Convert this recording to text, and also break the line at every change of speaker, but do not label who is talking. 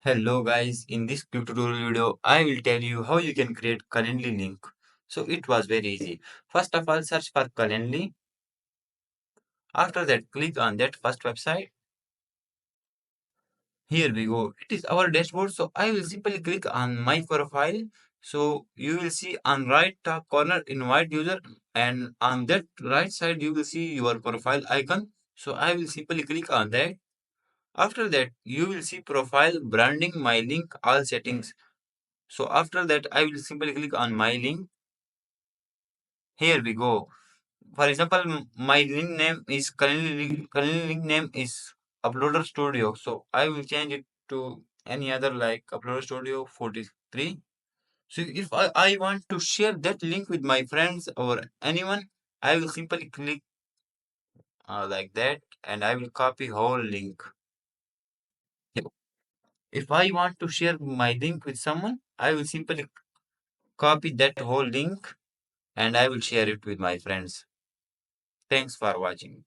Hello guys, in this quick tutorial video, I will tell you how you can create Calendly link. So it was very easy. First of all, search for Calendly. After that, click on that first website. Here we go. It is our dashboard. So I will simply click on my profile. So you will see on right top corner invite user and on that right side you will see your profile icon. So I will simply click on that. After that, you will see profile, branding, my link, all settings. So after that, I will simply click on my link. Here we go. For example, my link name is currently link name is Uploader Studio. So I will change it to any other like Uploader Studio 43. So if I want to share that link with my friends or anyone, I will simply click like that and I will copy whole link. Yep. If I want to share my link with someone, I will simply copy that whole link and I will share it with my friends. Thanks for watching.